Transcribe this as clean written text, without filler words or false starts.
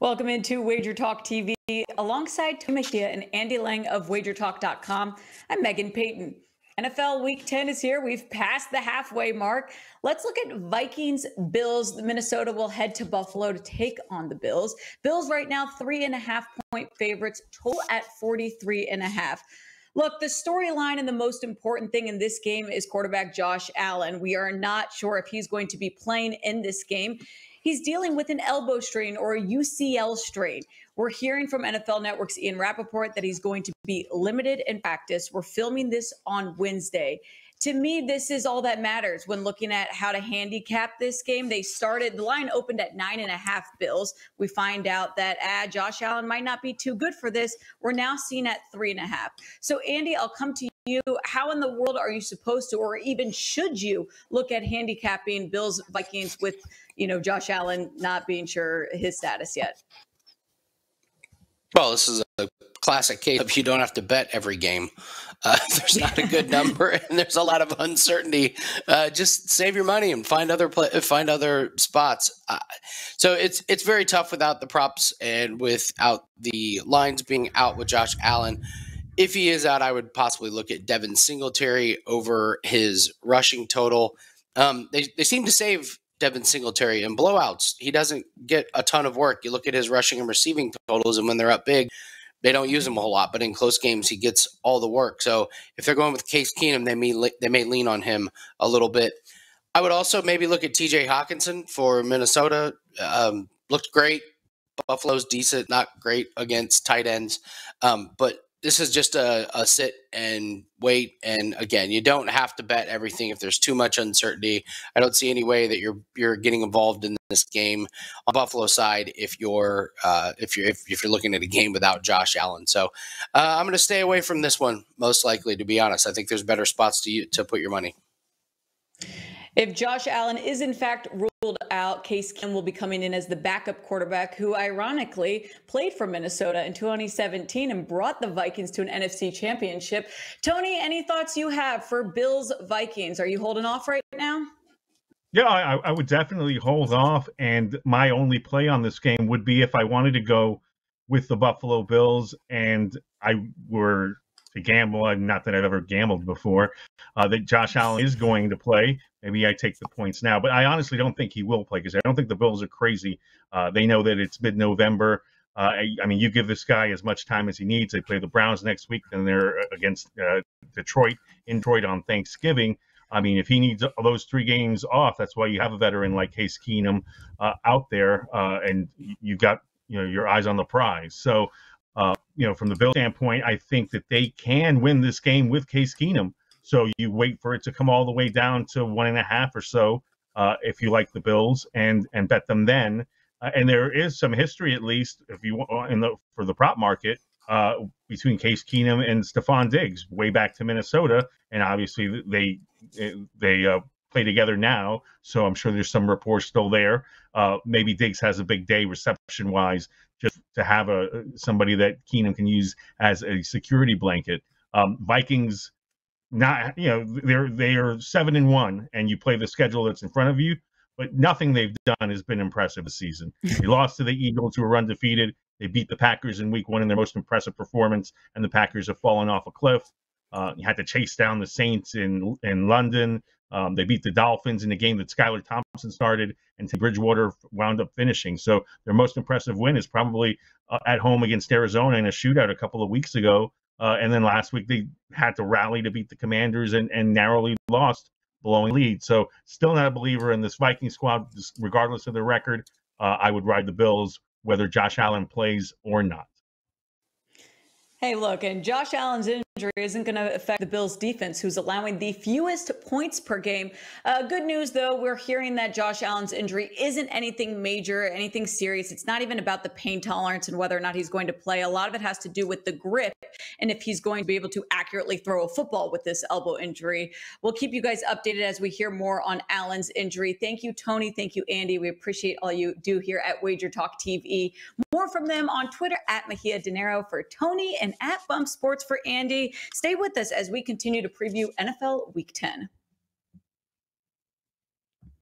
Welcome into WagerTalk TV alongside Tony Mejia and Andy Lang of WagerTalk.com. I'm Megan Payton. NFL Week 10 is here. We've passed the halfway mark. Let's look at Vikings, Bills. Minnesota will head to Buffalo to take on the Bills. Bills right now 3.5-point favorites, total at 43.5. Look, the storyline and the most important thing in this game is quarterback Josh Allen. We are not sure if he's going to be playing in this game. He's dealing with an elbow strain or a UCL strain. We're hearing from NFL Network's Ian Rappaport that he's going to be limited in practice. We're filming this on Wednesday. To me, this is all that matters when looking at how to handicap this game. The line opened at 9.5 Bills. We find out that Josh Allen might not be too good for this. We're now seeing at 3.5. So Andy, I'll come to you. How in the world are you supposed to, or even should you, look at handicapping Bills Vikings with, Josh Allen not being sure his status yet? Well, this is a classic case of you don't have to bet every game. There's not a good number, and there's a lot of uncertainty. Just save your money and find other spots. So it's very tough without the props and without the lines being out with Josh Allen. If he is out, I would possibly look at Devin Singletary over his rushing total. They seem to save Devin Singletary in blowouts. He doesn't get a ton of work. You look at his rushing and receiving totals, and when they're up big, they don't use him a whole lot. But in close games, he gets all the work. So if they're going with Case Keenum, they may lean on him a little bit. I would also maybe look at T.J. Hawkinson for Minnesota. Looked great. Buffalo's decent, not great against tight ends. But this is just a sit and wait. And again, you don't have to bet everything if there's too much uncertainty. I don't see any way that you're getting involved in this game on Buffalo side if you're looking at a game without Josh Allen. So I'm going to stay away from this one, most likely, to be honest. I think there's better spots to put your money. If Josh Allen is in fact ruled out, Case Keenum will be coming in as the backup quarterback who ironically played for Minnesota in 2017 and brought the Vikings to an NFC championship. Tony, any thoughts you have for Bills Vikings? Are you holding off right now? Yeah, I would definitely hold off. And my only play on this game would be if I wanted to go with the Buffalo Bills and I were to gamble, not that I've ever gambled before, that Josh Allen is going to play. Maybe I take the points now, but I honestly don't think he will play because I don't think the Bills are crazy. They know that it's mid-November. I mean, you give this guy as much time as he needs. They play the Browns next week, and they're against Detroit on Thanksgiving. I mean, if he needs those 3 games off, that's why you have a veteran like Case Keenum out there, and you got your eyes on the prize. So, from the Bills standpoint, I think that they can win this game with Case Keenum. So you wait for it to come all the way down to 1.5 or so, if you like the Bills, and bet them then. And there is some history, at least, if you want, for the prop market, between Case Keenum and Stephon Diggs, way back to Minnesota, and obviously they play together now. So I'm sure there's some rapport still there. Maybe Diggs has a big day reception-wise, just to have somebody that Keenum can use as a security blanket. Vikings. Not, they are 7-1, and you play the schedule that's in front of you, but nothing they've done has been impressive this season. They lost to the Eagles, who are undefeated. They beat the Packers in Week 1 in their most impressive performance, and the Packers have fallen off a cliff. You had to chase down the Saints in London. They beat the Dolphins in a game that Skylar Thompson started, and Teddy Bridgewater wound up finishing. So their most impressive win is probably at home against Arizona in a shootout a couple of weeks ago. And then last week they had to rally to beat the Commanders and narrowly lost, blowing lead. So still not a believer in this Viking squad, regardless of their record. I would ride the Bills, whether Josh Allen plays or not. Hey, look, and Josh Allen's injury isn't going to affect the Bills' defense, who's allowing the fewest points per game. Good news, though, we're hearing that Josh Allen's injury isn't anything major, anything serious. It's not even about the pain tolerance and whether or not he's going to play. A lot of it has to do with the grip and if he's going to be able to accurately throw a football with this elbow injury. We'll keep you guys updated as we hear more on Allen's injury. Thank you, Tony. Thank you, Andy. We appreciate all you do here at WagerTalk TV. More from them on Twitter at Mejia Dinero for Tony and at Bump Sports for Andy. Stay with us as we continue to preview NFL Week 10.